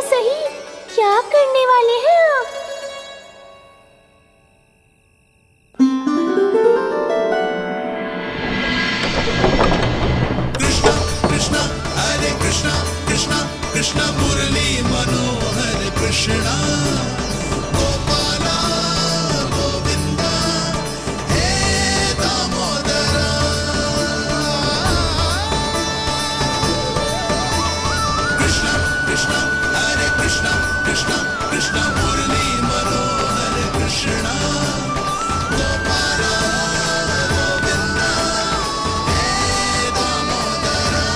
सही, क्या करने वाले हैं आप? कृष्णा कृष्णा हरे कृष्णा कृष्णा कृष्णा मुरली मनोहर कृष्णा गोपाला गोविंदा हे दामोदरा। कृष्णा कृष्णा हरे कृष्णा कृष्णा कृष्णा मुरली मनोहर कृष्णा गोपाला गोविंदा हे दामोदरा।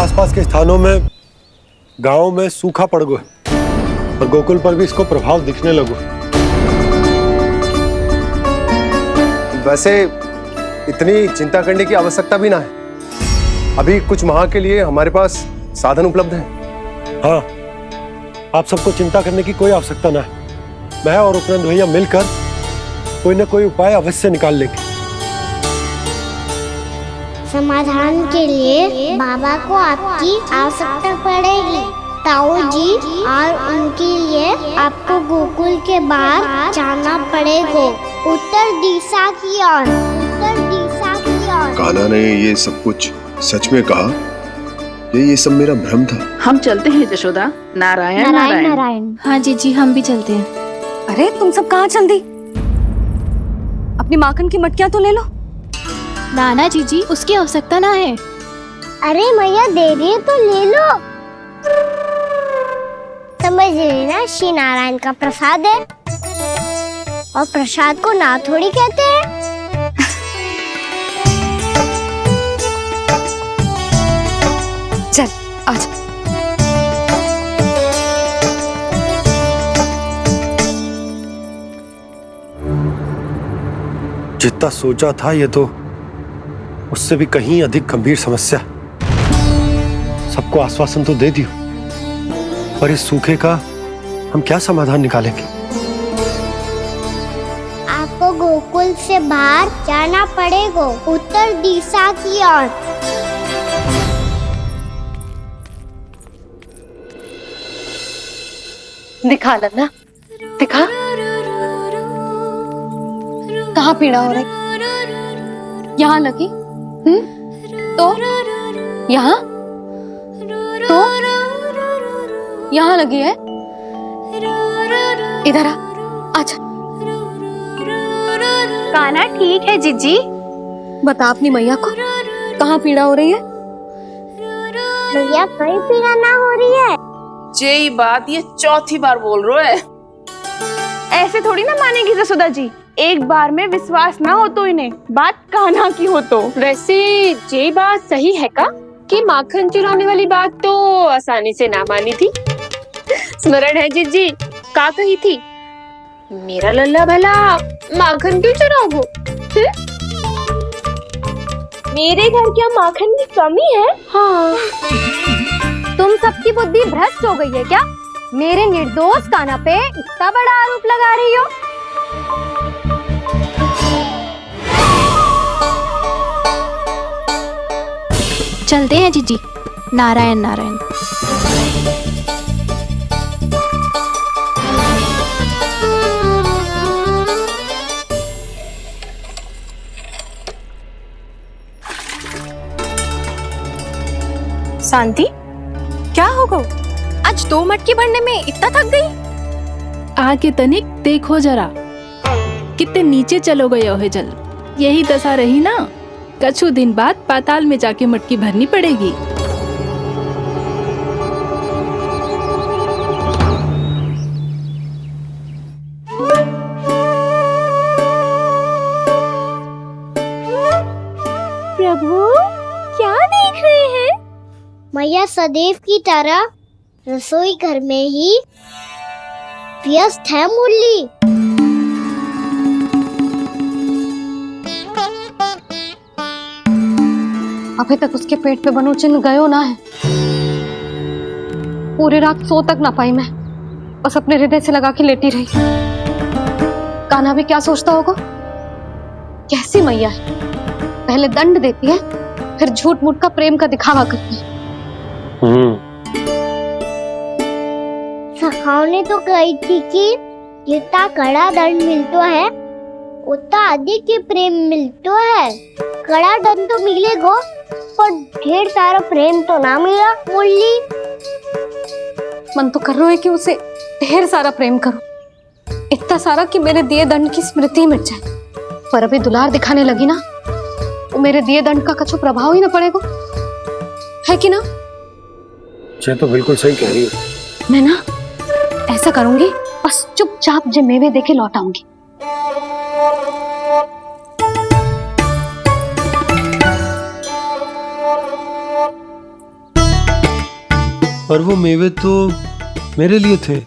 आसपास के स्थानों में, गांवों में सूखा पड़ गया और गोकुल पर भी इसको प्रभाव दिखने लगो। वैसे इतनी चिंता करने की आवश्यकता भी ना है। अभी कुछ माह के लिए हमारे पास साधन उपलब्ध है। हाँ, आप सबको चिंता करने की कोई आवश्यकता ना है। मैं और उपनंद भैया मिलकर कोई ना कोई उपाय अवश्य निकाल लेंगे। समाधान के लिए बाबा को आपकी आवश्यकता पड़ेगी। ताऊ जी और उनके लिए आपको गोकुल के बाहर जाना पड़ेगा, उत्तर दिशा की ओर, उत्तर दिशा की ओर। कान्हा ने ये सब कुछ सच में कहा? ये सब मेरा भ्रम था? हम चलते हैं यशोदा। नारायण नारायण नारायण। हाँ जी, हम भी चलते हैं। अरे तुम सब कहाँ चल दी? अपनी माखन की मटकियाँ तो ले लो। नाना जी, उसकी आवश्यकता ना है। अरे मैया दे रही है तो ले लो। समझ रही ना, श्री नारायण का प्रसाद है और प्रसाद को ना थोड़ी कहते हैं। चल आज। जितना सोचा था ये तो उससे भी कहीं अधिक गंभीर समस्या। सबको आश्वासन तो दे दियो, पर इस सूखे का हम क्या समाधान निकालेंगे? आपको गोकुल से बाहर जाना पड़ेगा, उत्तर दिशा की ओर। दिखा लन्ना, दिखा। कहाँ पीड़ा हो रही? यहाँ लगी? तो यहाँ? तो यहाँ लगी है? इधर आ, आजा। कान्हा ठीक है जीजी। बता अपनी मैया को कहाँ पीड़ा हो रही है? भैया कहीं पीड़ा ना हो रही है। यही बात ये चौथी बार बोल रहे है। ऐसे थोड़ी ना मानेगी जसोदा जी, एक बार में विश्वास ना हो तो इन्हें, बात कान्हा की हो तो। वैसे ये बात सही है का कि माखन चुराने वाली बात तो आसानी से ना मानी थी। स्मरण है जीजी का कही थी, मेरा लल्ला भला माखन क्यों चुराओगे? मेरे घर क्या माखन की कमी है? हाँ। तुम सबकी बुद्धि भ्रष्ट हो गई है क्या? मेरे निर्दोष कान्हा पे इतना बड़ा आरोप लगा रही हो? चलते हैं जीजी। नारायण नारायण। शांति, क्या हो गया? आज 2 मटकी भरने में इतना थक गई? आके तनिक देखो जरा, कितने नीचे चलो गए हो जल। यही दशा रही ना, कछु दिन बाद पाताल में जाके मटकी भरनी पड़ेगी। प्रभु क्या देख रहे हैं? मैया सदैव की तरह रसोई घर में ही व्यस्त है मुरली। अभी तक उसके पेट पे बनो चिन्ह गयो ना है। पूरी रात सो तक ना पाई मैं, बस अपने हृदय से लगा के लेटी रही। कान्हा भी क्या सोचता होगा? कैसी मैया है, पहले दंड देती है फिर झूठ मूठ का प्रेम का दिखावा करती है। सखाओ ने तो कही थी कि जितना कड़ा दंड मिलता है उतना अधिक ही प्रेम मिलता है। कड़ा दंड तो मिलेगा पर ढेर सारा प्रेम तो ना मिला मुरली। मन तो कर रहा है कि उसे ढेर सारा प्रेम करूं, इतना सारा कि मेरे दिए दंड की स्मृति मिट जाए। पर अभी दुलार दिखाने लगी ना, वो मेरे दिए दंड का कछु प्रभाव ही ना पड़ेगा, है कि ना? ये तो बिल्कुल सही कह रही है। मैं ना ऐसा करूंगी, बस चुपचाप जे मेवे देके लौट आऊंगी। पर वो मेवे तो मेरे लिए थे।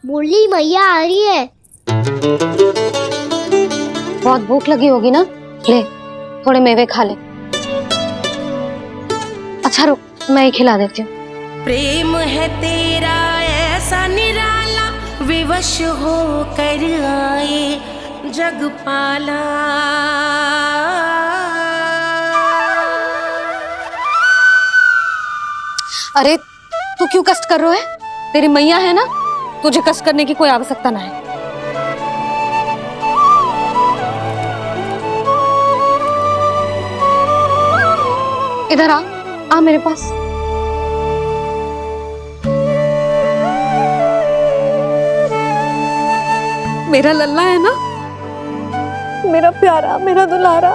मुरली मैया आ रही है। बहुत भूख लगी होगी ना, ले थोड़े मेवे खा ले। अच्छा रुक, मैं ही खिला देती हूँ। प्रेम है तेरा ऐसा निराला, विवश हो कर आए जगपाला। अरे तू क्यों कष्ट कर रहा है? तेरी मैया है ना, तुझे कष्ट करने की कोई आवश्यकता ना है। इधर आ मेरे पास। मेरा लल्ला है ना, मेरा प्यारा, मेरा दुलारा।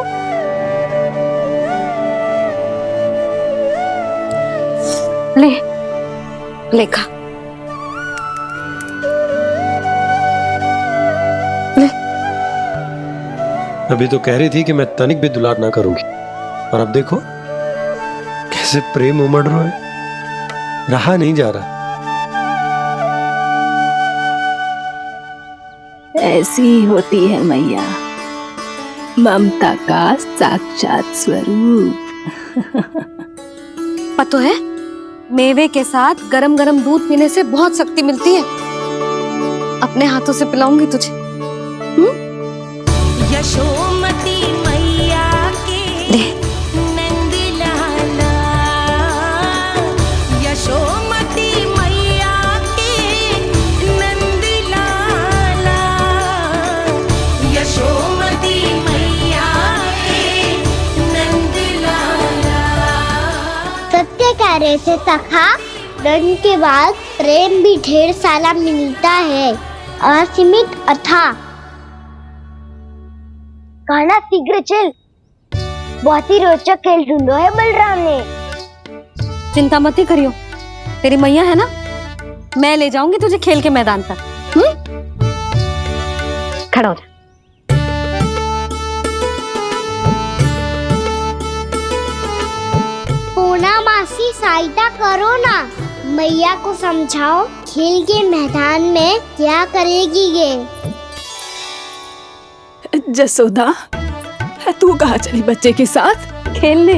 ले ले खा। ले। अभी तो कह रही थी कि मैं तनिक भी दुलार ना करूंगी, और अब देखो कैसे प्रेम उमड़ रहा है, रहा नहीं जा रहा। ऐसी ही होती है मैया, ममता का साक्षात स्वरूप। पता है, मेवे के साथ गरम गरम दूध पीने से बहुत शक्ति मिलती है। अपने हाथों से पिलाऊंगी तुझे। यशोमती मैया के नंद लाला, यशोमती मैया के नंद लाला, यशोमती मैया के नंद लाला। सत्य कह रहे थे सखा, दंड के बाद प्रेम भी ढेर सारा मिलता है, असीमित अथाह। कान्हा शीघ्र चल, बहुत ही रोचक खेल ढूंढो है बलराम ने। चिंता मत ही करियो, तेरी मैया है ना, मैं ले जाऊंगी तुझे खेल के मैदान तक। खड़ा हो जा। पूना मासी सहायता करो ना, मैया को समझाओ खेल के मैदान में क्या करेगी ये। जसोदा, तू कहाँ चली बच्चे के साथ खेलने?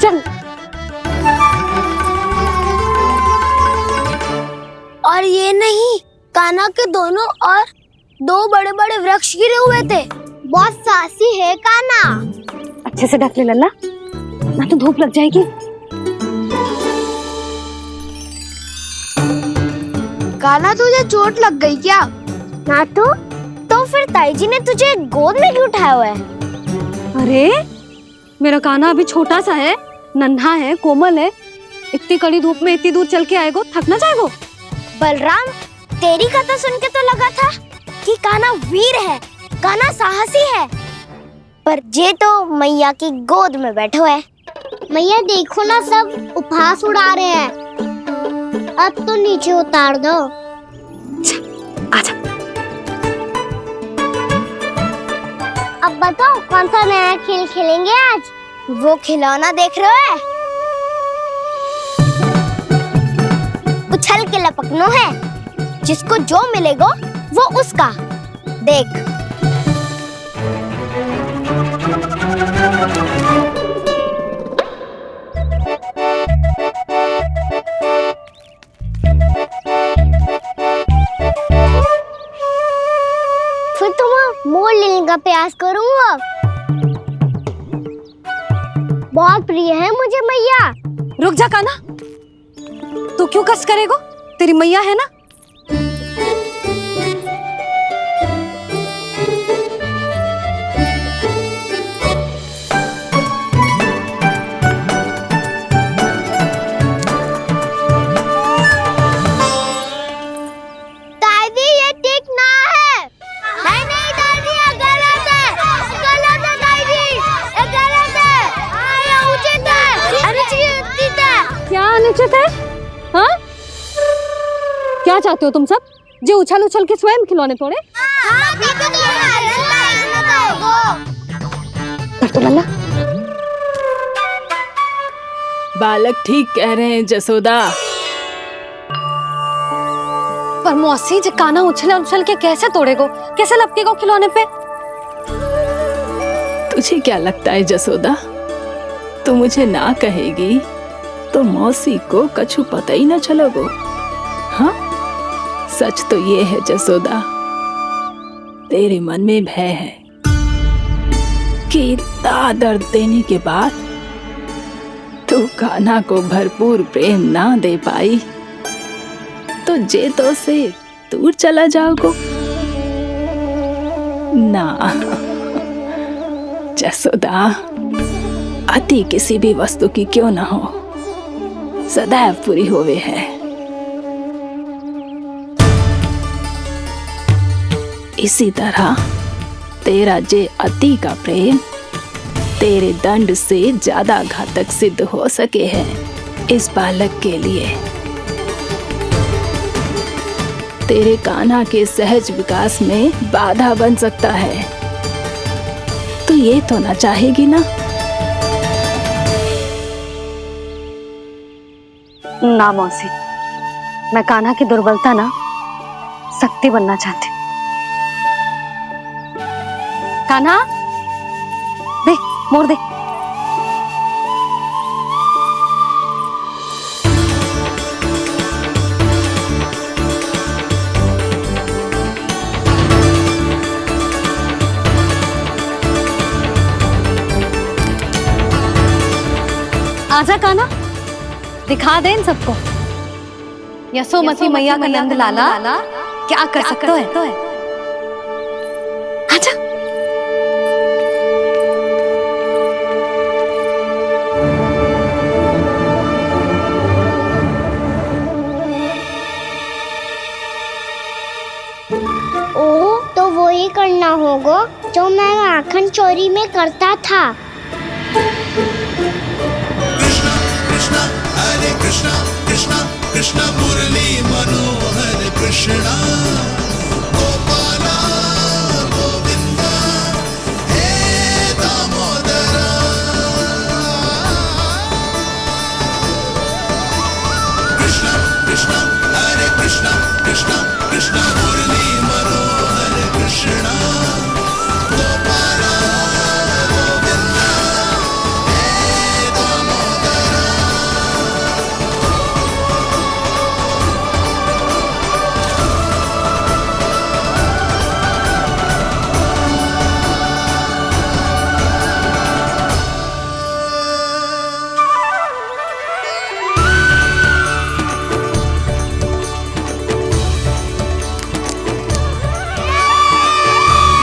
चल। और ये नहीं, कान्हा के दोनों और 2 बड़े बड़े वृक्ष गिरे हुए थे। बहुत साहसी है कान्हा। अच्छे से ढक ले लल्ला, ना तो धूप लग जाएगी। कान्हा तुझे चोट लग गई क्या? ना तो फिर ताई जी ने तुझे गोद में क्यों उठाया हुआ है? अरे मेरा कान्हा अभी छोटा सा है, नन्हा है, कोमल है। इतनी कड़ी धूप में इतनी दूर चल के आएगो, थक ना जाएगो। बलराम, तेरी कथा सुन के तो लगा था कि कान्हा वीर है, कान्हा साहसी है, पर जे तो मैया की गोद में बैठो है। मैया देखो ना, सब उपहास उड़ा रहे हैं। अब तो नीचे उतार दो। आजा। अब बताओ कौन सा नया खेल खेलेंगे आज? वो खिलौना देख रहे हो? उछल के लपकनो है, जिसको जो मिलेगा वो उसका। देख। फिर तुम मोड़ लेने का प्रयास करूंगा। बहुत प्रिय है मुझे मैया। रुक जा कान्हा, तू क्यों कष्ट करेगो? तेरी मैया है ना। दादी ये ठीक ना है। नहीं दादी, ये गलत है। गलत है दादी, ये गलत है। ये उचित है, अनुचित है। क्या अनुचित है? हाँ? क्या चाहते हो तुम सब? जो उछल उछल के स्वयं खिलौने तोड़े? तो लल्ला, बालक ठीक कह रहे हैं जसोदा। पर मौसी, जो कान्हा उछल उछल के कैसे तोड़ेगो, कैसे लपकेगो खिलौने पे? तुझे क्या लगता है जसोदा, तू मुझे ना कहेगी तो मौसी को कछु पता ही ना चलोगो। हाँ, सच तो ये है जसोदा, तेरे मन में भय है कि इतना दर्द देने के बाद तू कान्हा को भरपूर प्रेम ना दे पाई तो जेतो से दूर चला जाओगो ना। जसोदा, अति किसी भी वस्तु की क्यों ना हो, सदैव पूरी होवे है। इसी तरह तेरा जे अति का प्रेम तेरे दंड से ज्यादा घातक सिद्ध हो सके है इस बालक के लिए। तेरे कान्हा के सहज विकास में बाधा बन सकता है। तो ये तो ना चाहेगी ना? ना मौसी, मैं कान्हा की दुर्बलता ना शक्ति बनना चाहती। कान्हा, दे, मोड़ दे। आजा कान्हा, दिखा दे इन सबको यशोमती मैया का नंद लाला क्या कर सकता है। आजा। ओ, तो वो ही करना होगा तो मैं माखन चोरी में करता था। कृष्णा कृष्णा हरे कृष्णा कृष्णा कृष्णा मुरली मनोहर कृष्णा गोपाला गोविंदा हे दामोदरा। कृष्णा कृष्णा हरे कृष्णा कृष्णा कृष्णा मुरली मनोहर कृष्णा गोपाला गोविंदा हे दामोदरा।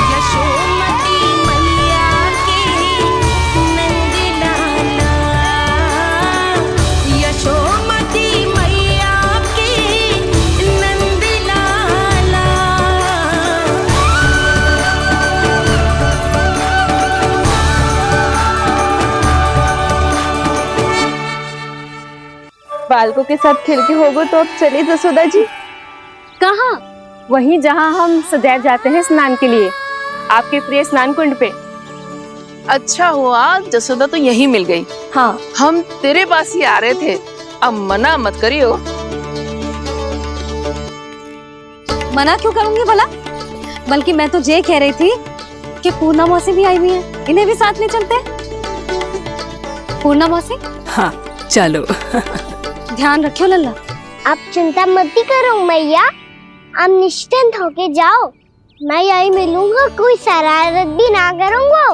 यशोमती मैया के नंद लाला, यशोमती मैया के नंद लाला। बालकों के साथ खेल के होगो तो अब चलिए जसोदा जी। कहाँ? वहीं जहाँ हम सदैव जाते हैं स्नान के लिए, आपके प्रिय स्नान कुंड पे। अच्छा हुआ जसोदा तो यहीं मिल गई। हाँ, हम तेरे पास ही आ रहे थे, अब मना मत करियो। मना क्यों करूंगी भला? बल्कि मैं तो ये कह रही थी कि पूर्णा मौसी भी आई हुई है, इन्हें भी साथ ले चलते हैं। पूर्णा मौसी, हाँ चलो। ध्यान रखियो लल्ला। आप चिंता मत करो मैया, आप निश्चिंत होके जाओ, मैं यही मिलूंगा, कोई शरारत भी ना करूंगा।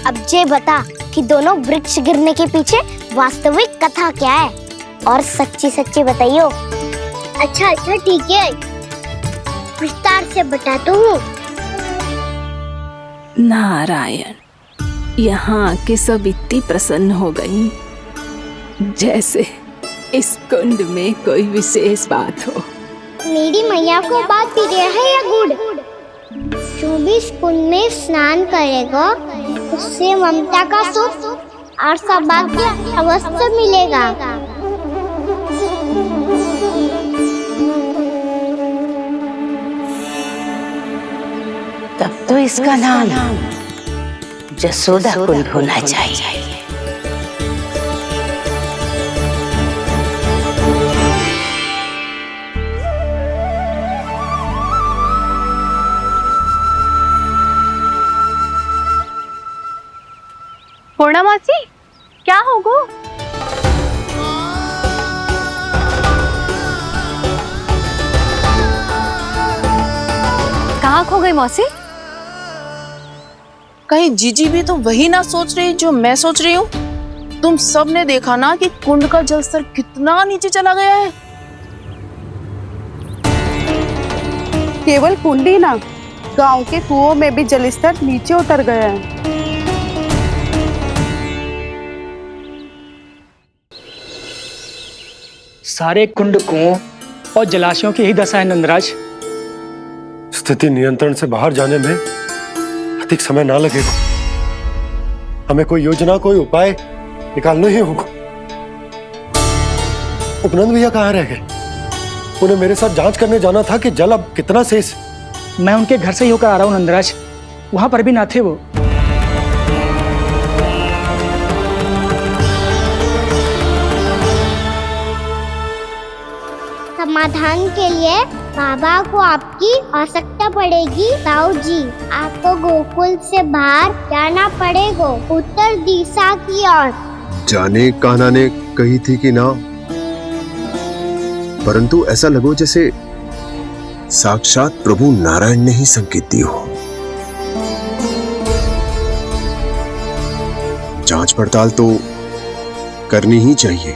अब ये बता कि दोनों वृक्ष गिरने के पीछे वास्तविक कथा क्या है, और सच्ची सच्ची बताइयो। अच्छा अच्छा ठीक है, विस्तार से बताता हूँ। नारायण, यहाँ के सब इतनी प्रसन्न हो गई जैसे इस कुंड में कोई विशेष बात हो। मेरी मैया को बात प्रिय है या गुड़? जो भी इस कुंड में स्नान करेगा उससे ममता का सुख और सौभाग्य अवश्य मिलेगा। तब तो इसका नाम जसोदा कुंड होना चाहिए। पूर्णा मौसी, क्या होगो? कहाँ खो गई मौसी? कहीं जीजी भी तो वही ना सोच रही जो मैं सोच रही हूँ। तुम सब ने देखा ना कि कुंड का जलस्तर कितना नीचे चला गया है। केवल कुंड ही ना, गांव के कुओं में भी जलस्तर नीचे उतर गया है। सारे कुंड, कुओं और जलाशयों की ही दशा है नंदराज। स्थिति नियंत्रण से बाहर जाने में अधिक समय ना लगेगा। हमें कोई योजना, कोई उपाय निकालना ही होगा। उपनंद भैया कहाँ रह गए? उन्हें मेरे साथ जांच करने जाना था कि जल अब कितना शेष। मैं उनके घर से ही होकर आ रहा हूँ नंदराज, वहां पर भी ना थे वो। समाधान के लिए बाबा को आपकी आवश्यकता पड़ेगी। ताऊ जी, आपको गोकुल से बाहर जाना पड़ेगा, उत्तर दिशा की ओर। जाने कान्हा ने कही थी कि ना, परंतु ऐसा लगो जैसे साक्षात प्रभु नारायण ने ही संकेत दी हो। जांच पड़ताल तो करनी ही चाहिए।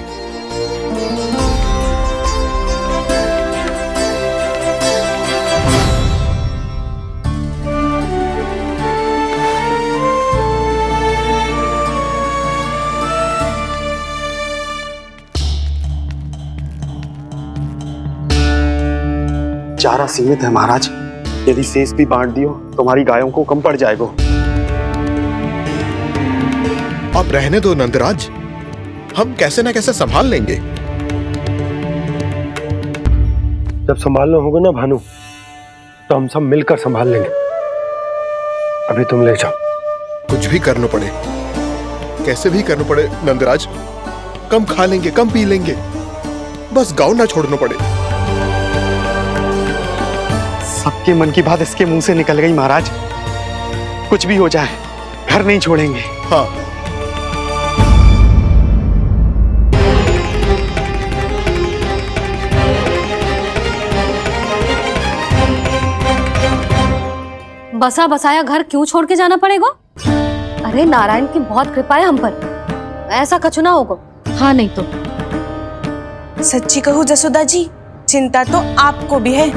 चारा सीमित है महाराज। यदि शेष भी बांट दियो तो हमारी गायों को कम पड़ जाएगा। अब रहने दो नंदराज, हम कैसे न कैसे संभाल लेंगे। जब संभालना होगा ना भानु, तो हम सब मिलकर संभाल लेंगे। अभी तुम ले जाओ। कुछ भी करना पड़े, कैसे भी करना पड़े नंदराज, कम खा लेंगे, कम पी लेंगे, बस गाँव ना छोड़ना पड़े। सबके मन की बात इसके मुंह से निकल गई महाराज। कुछ भी हो जाए घर नहीं छोड़ेंगे। हाँ, बसा बसाया घर क्यों छोड़ के जाना पड़ेगा? अरे नारायण की बहुत कृपा है हम पर, ऐसा कछु ना होगा। हाँ नहीं तो सच्ची कहूँ जसोदा जी, चिंता तो आपको भी है,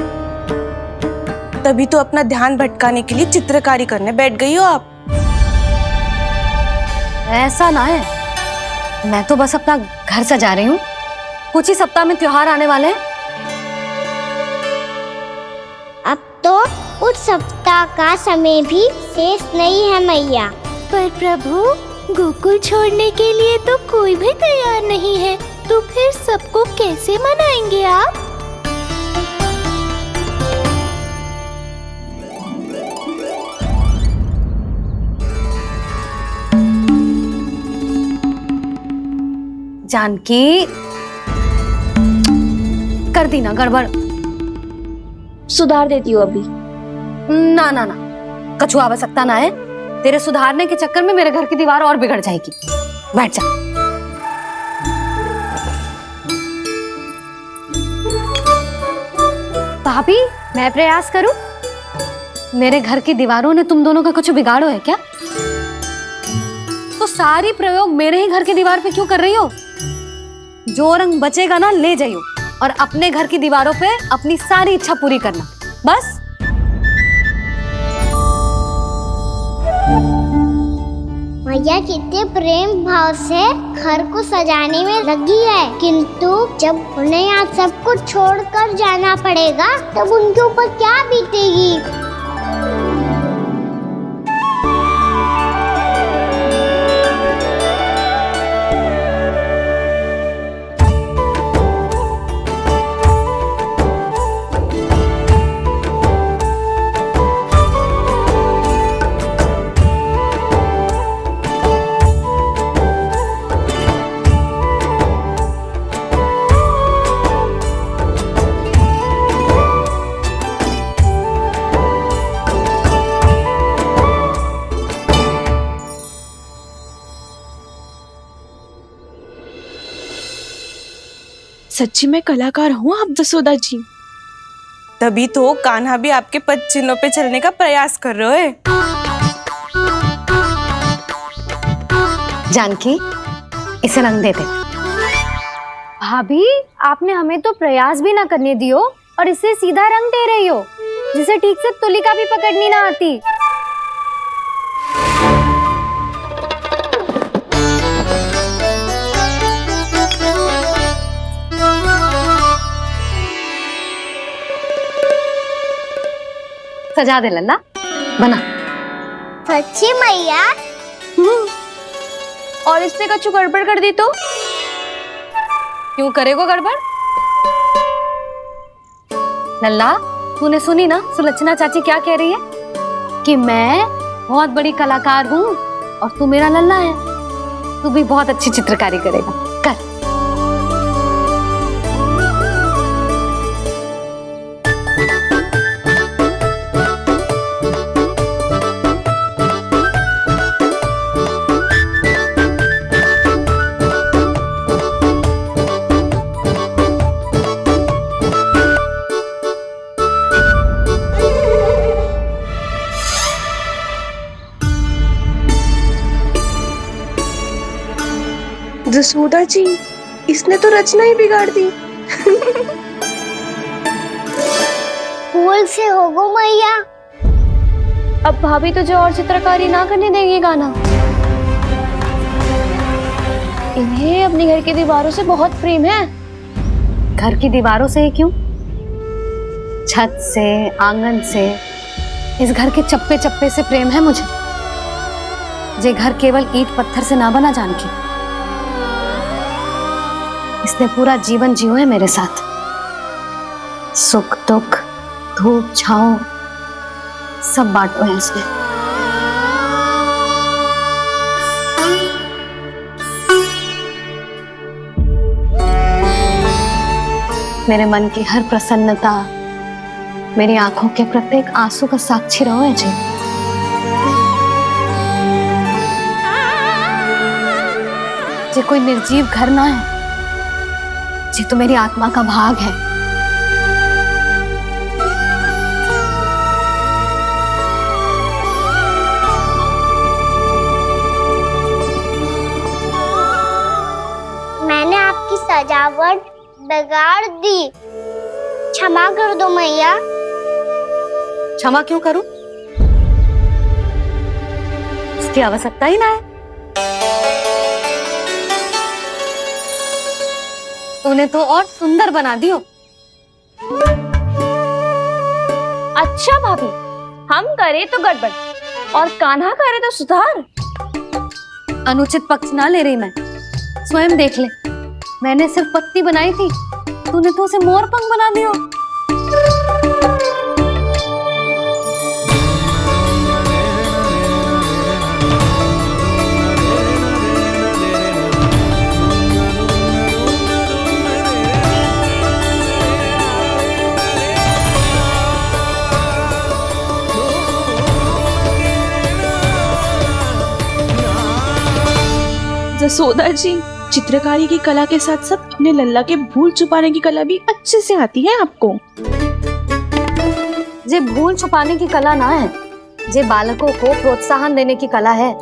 तभी तो अपना ध्यान भटकाने के लिए चित्रकारी करने बैठ गई हो आप। ऐसा ना है, मैं तो बस अपना घर सजा रही हूँ। कुछ ही सप्ताह में त्योहार आने वाले हैं। अब तो उस सप्ताह का समय भी शेष नहीं है मैया। पर प्रभु, गोकुल छोड़ने के लिए तो कोई भी तैयार नहीं है, तो फिर सबको कैसे मनाएंगे आप? जानकी, कर दी ना गड़बड़। सुधार देती हूँ अभी। ना ना ना, कछु आवश्यकता ना है। तेरे सुधारने के चक्कर में मेरे घर की दीवार और बिगड़ जाएगी। बैठ जा। भाभी, मैं प्रयास करूं? मेरे घर की दीवारों ने तुम दोनों का कुछ बिगाड़ो है क्या? तो सारी प्रयोग मेरे ही घर की दीवार पे क्यों कर रही हो? जो रंग बचेगा ना ले जाइयो, और अपने घर की दीवारों पे अपनी सारी इच्छा पूरी करना, बस। मैया कितने प्रेम भाव से घर को सजाने में लगी है, किंतु जब उन्हें यहाँ सब कुछ छोड़कर जाना पड़ेगा तब उनके ऊपर क्या बीतेगी। सच्ची में कलाकार हूँ आप जसोदा जी, तभी तो कान्हा भी आपके पद चिन्हों पे चलने का प्रयास कर रहे है। जानकी, इसे रंग दे दे। भाभी, आपने हमें तो प्रयास भी ना करने दियो और इसे सीधा रंग दे रही हो, जिसे ठीक से तुलिका भी पकड़नी ना आती। सजा दे लल्ला, बना। सच्ची मैया? और इसने कछु गड़बड़ कर दी तो? क्यों करेगो गड़बड़? लल्ला, तूने सुनी ना सुलक्षणा चाची क्या कह रही है? कि मैं बहुत बड़ी कलाकार हूँ और तू मेरा लल्ला है, तू भी बहुत अच्छी चित्रकारी करेगा। कर। जसोदा जी, इसने तो रचना ही बिगाड़ दी। फूल से होगो मैया। अब भाभी तुझे और चित्रकारी ना करने देंगी गाना। इन्हें अपने घर की दीवारों से बहुत प्रेम है। घर की दीवारों से क्यों? छत से, आंगन से, इस घर के चप्पे चप्पे से प्रेम है मुझे। ये घर केवल ईंट पत्थर से ना बना जानकी, इसने पूरा जीवन जियो है मेरे साथ। सुख दुख, धूप छांव सब बांटो है इसने। मेरे मन की हर प्रसन्नता, मेरी आंखों के प्रत्येक आंसू का साक्षी रहो है जी। ये कोई निर्जीव घर ना है, ये तो मेरी आत्मा का भाग है। मैंने आपकी सजावट बिगाड़ दी, क्षमा कर दो मैया। क्षमा क्यों करूं? उसकी आवश्यकता ही ना है। तूने तो और सुंदर बना दियो। अच्छा भाभी, हम करे तो गड़बड़ और कान्हा करे तो सुधार। अनुचित पक्ष ना ले रही मैं, स्वयं देख ले। मैंने सिर्फ पत्ती बनाई थी, तूने तो उसे मोर पंख बना दियो। जसोदा जी, चित्रकारी की कला के साथ साथ अपने लल्ला के भूल छुपाने की कला भी अच्छे से आती है आपको। ये भूल छुपाने की कला ना है, ये बालकों को प्रोत्साहन देने की कला है।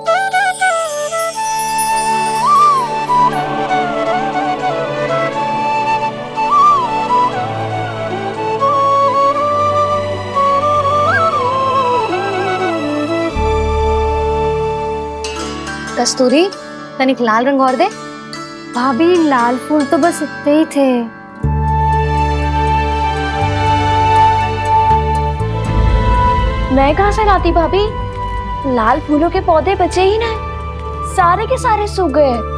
कस्तूरी, तनिक लाल रंग और दे। भाभी लाल फूल तो बस इतने ही थे। मैं कहाँ से लाती भाभी? लाल फूलों के पौधे बचे ही ना, सारे के सारे सूख गए।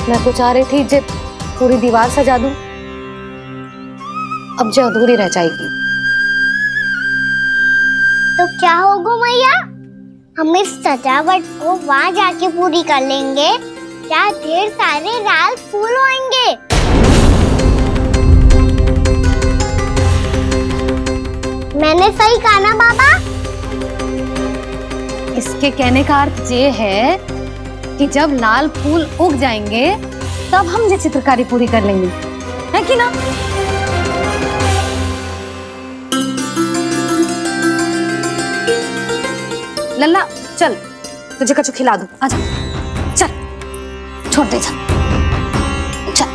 मैं तो चाह रही थी जे पूरी दीवार सजा दूं, अब जो अधूरी रह जाएगी। तो क्या होगा मैया? हम इस सजावट को वहाँ जाके पूरी कर लेंगे, क्या ढेर सारे लाल फूल होंगे। मैंने सही कहा ना बाबा? इसके कहने का अर्थ ये है कि जब लाल फूल उग जाएंगे तब हम ये चित्रकारी पूरी कर लेंगे, है कि ना? लल्ला चल, तुझे कछु खिला दूं, आजा, चल, छोड़ दे, चल, चल।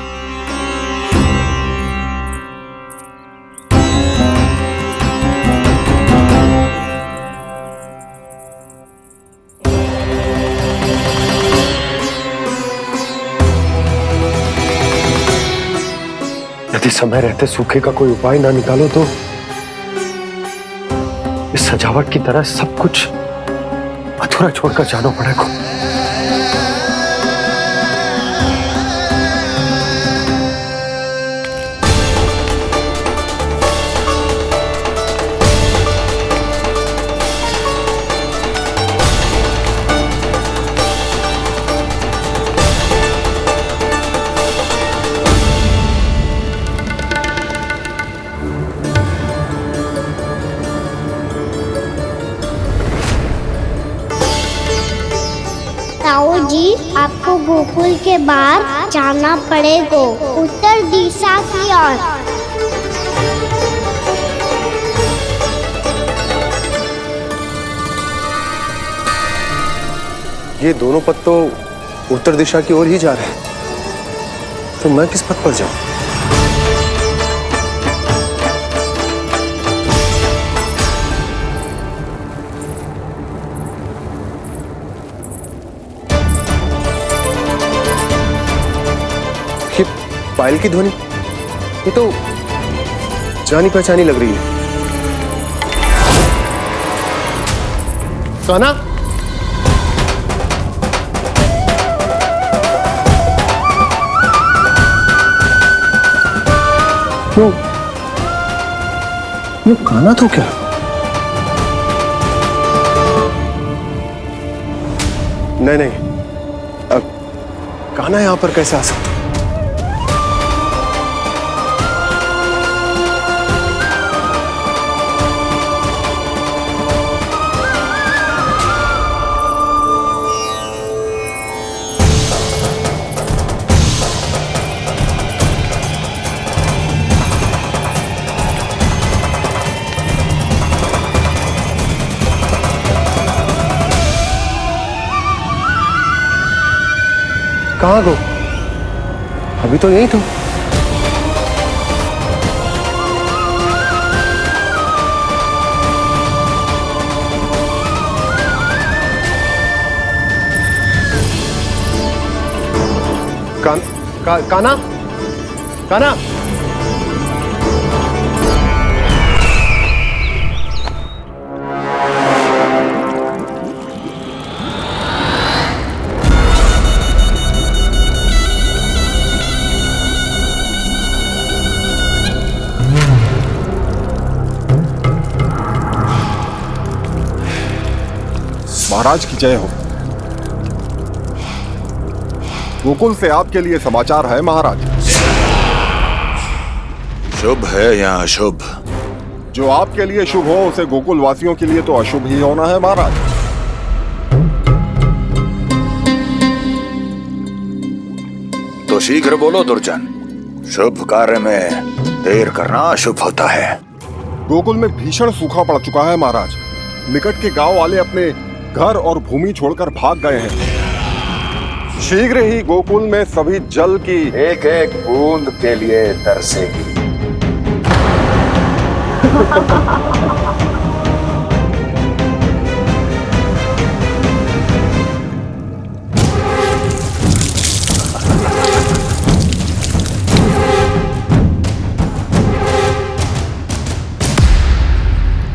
यदि समय रहते सूखे का कोई उपाय ना निकालो तो इस सजावट की तरह सब कुछ अधूरा छोड़कर जाना पड़ेगा। ताऊ जी, आपको गोकुल के बाहर जाना पड़ेगा, उत्तर दिशा की ओर। ये दोनों पथ तो उत्तर दिशा की ओर ही जा रहे हैं, तो मैं किस पथ पर जाऊं? पायल की ध्वनि, ये तो जानी पहचानी लग रही है। कान्हा, वो कान्हा तो क्या? नहीं, कान्हा यहां पर कैसे आ सकता? कहाँ गो? अभी तो यही तो। कान्हा, कान्हा, महाराज की जय हो। गोकुल से आपके लिए समाचार है महाराज। शुभ है या अशुभ? जो आपके लिए शुभ हो उसे गोकुल वासियों के लिए तो अशुभ ही होना है महाराज। तो शीघ्र बोलो दुर्जन, शुभ कार्य में देर करना अशुभ होता है। गोकुल में भीषण सूखा पड़ चुका है महाराज। निकट के गांव वाले अपने घर और भूमि छोड़कर भाग गए हैं। शीघ्र ही गोकुल में सभी जल की एक एक बूंद के लिए तरसेगी।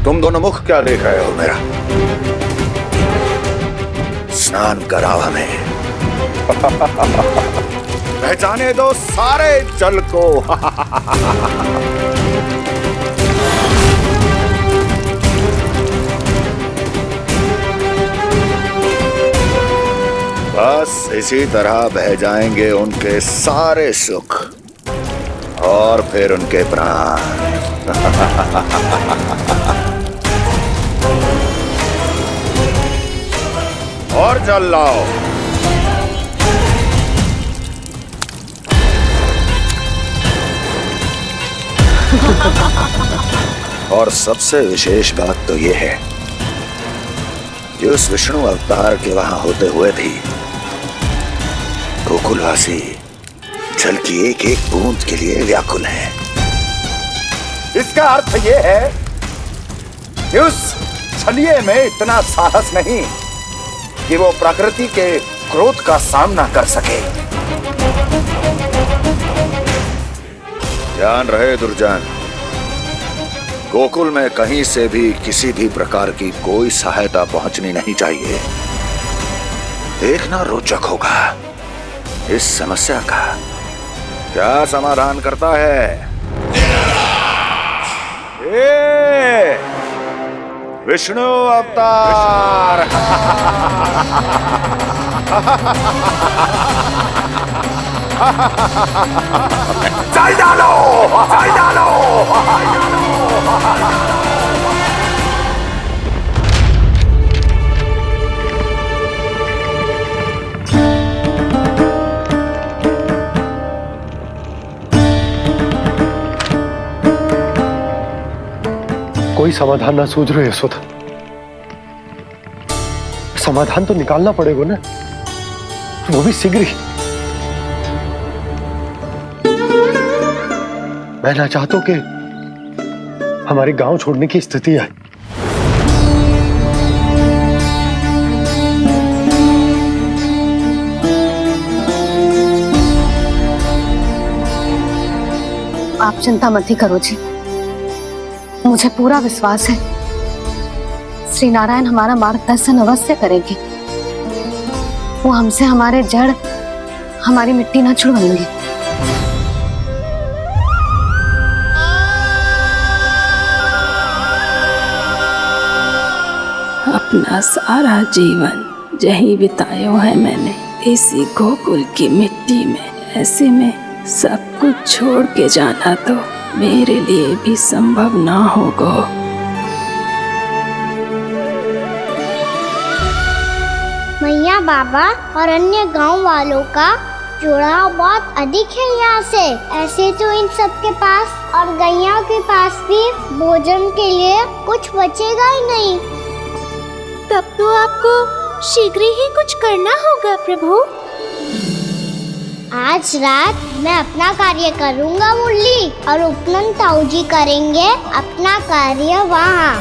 तुम दोनों मुख क्या देख रहे हो मेरा? स्नान कराओ हमें। पहचाने दो सारे जल को। बस इसी तरह बह जाएंगे उनके सारे सुख और फिर उनके प्राण। और जल लाओ। और सबसे विशेष बात तो यह है कि उस विष्णु अवतार के वहां होते हुए भी गोकुलवासी जल की एक एक बूंद के लिए व्याकुल हैं। इसका अर्थ यह है कि उस छलिए में इतना साहस नहीं कि वो प्रकृति के क्रोध का सामना कर सके। ध्यान रहे दुर्जन, गोकुल में कहीं से भी किसी भी प्रकार की कोई सहायता पहुंचनी नहीं चाहिए। देखना रोचक होगा इस समस्या का क्या समाधान करता है। विष्णु अवतार। चल डालो, चल डालो। कोई समाधान ना सूझ रहे यशोदा। समाधान तो निकालना पड़ेगा ना, वो भी शीघ्र ही। मैं ना चाहता कि हमारे गांव छोड़ने की स्थिति आए। आप चिंता मत ही करो जी, मुझे पूरा विश्वास है श्री नारायण हमारा मार्गदर्शन अवश्य करेंगे। वो हमसे हमारे जड़, हमारी मिट्टी न छुड़वाएंगे। अपना सारा जीवन यही बितायो है मैंने, इसी गोकुल की मिट्टी में। ऐसे में सब कुछ छोड़ के जाना तो मेरे लिए भी संभव ना होगा। मैया बाबा और अन्य गांव वालों का जुड़ाव बहुत अधिक है यहाँ से। ऐसे तो इन सब के पास और गैया के पास भी भोजन के लिए कुछ बचेगा ही नहीं। तब तो आपको शीघ्र ही कुछ करना होगा प्रभु। आज रात मैं अपना कार्य करूँगा मुरली, और उपनंद ताऊ जी करेंगे अपना कार्य वहाँ।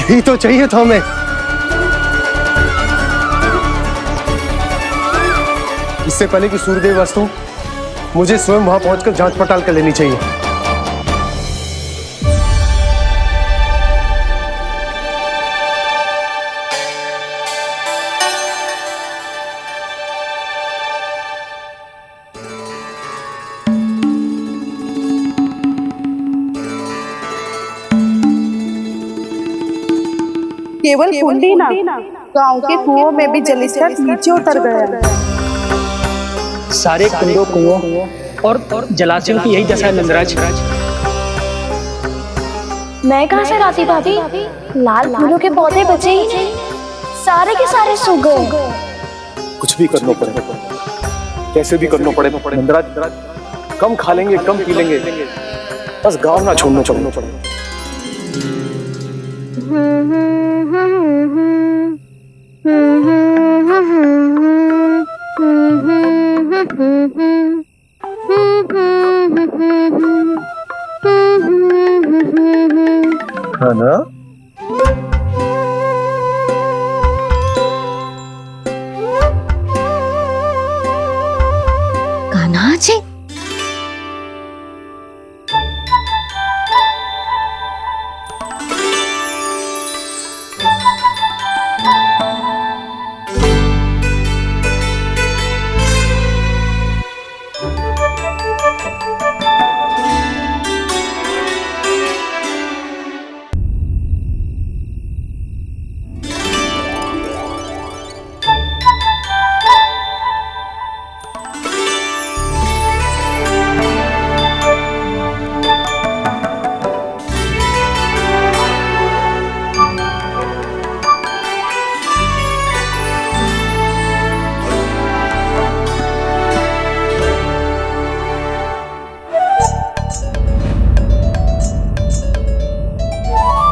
यही तो चाहिए था हमें। इससे पहले कि सूर्यदेव वस्तु, मुझे स्वयं वहां पहुंचकर जांच पड़ताल कर लेनी चाहिए। केवल कुंडी ना, गांव के कुओं में भी जलस्तर नीचे उतर गया है। सारे कुंडों, कुओं और जलाशयों की यही दशा है नंदराज। मैं कहाँ से लाती भाभी? लाल फूलों के पौधे बचे ही नहीं, सारे के सारे सूख गए। कुछ भी करना पड़े, कैसे भी करना पड़े नंदराज। कम खा लेंगे, कम पी लेंगे, बस गांव ना छोड़ना पड़े। है ना? कान्हा जी,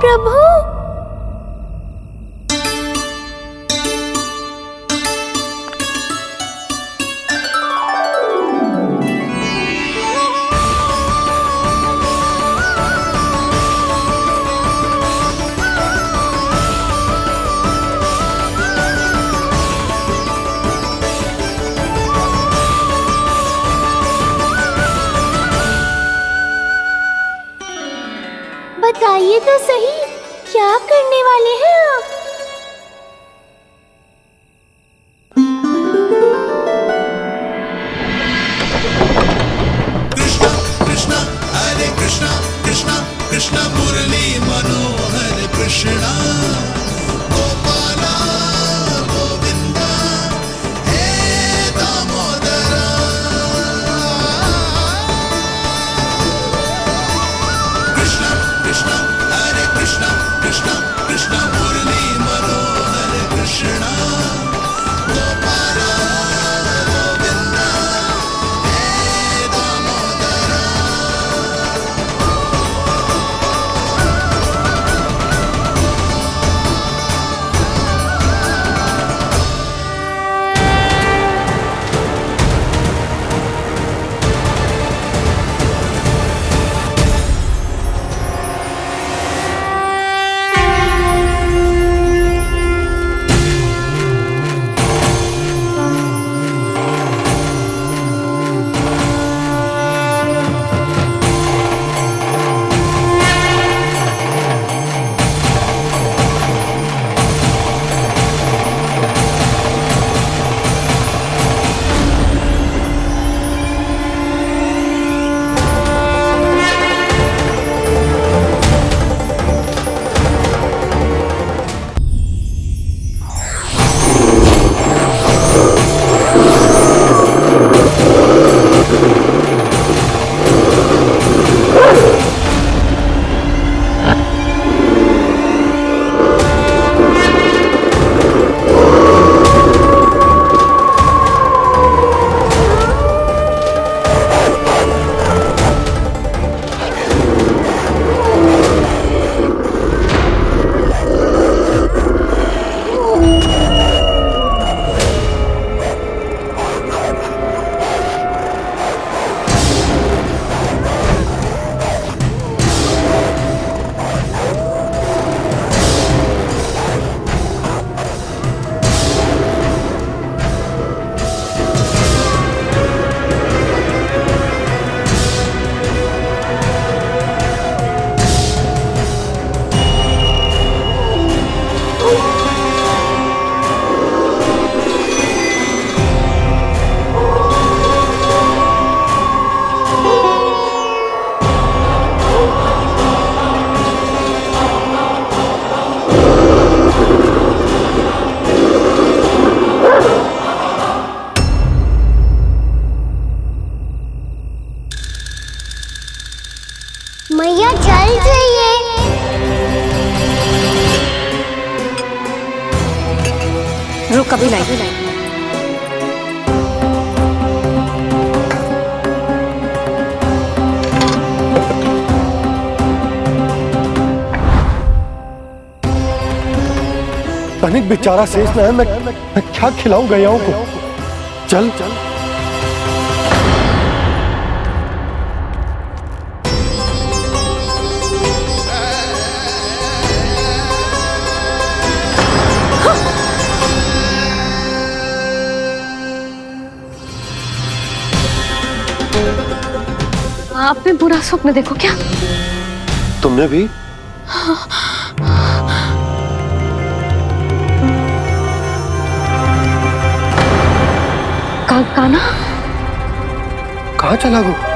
प्रभु बताइए तो सही, क्या करने वाले हैं आप? कृष्णा हरे कृष्णा कृष्णा कृष्णा मुरली मनोहर कृष्णा गोपाला गोविंदा हे दामोदर मुझे जल चाहिए। रुक अभी लाई। तनिक बेचारा शेष न है, मैं क्या खिलाऊं गयाओं को। चल चल। आपने बुरा स्वप्न देखो क्या? तुमने भी? काना कहाँ चला वो?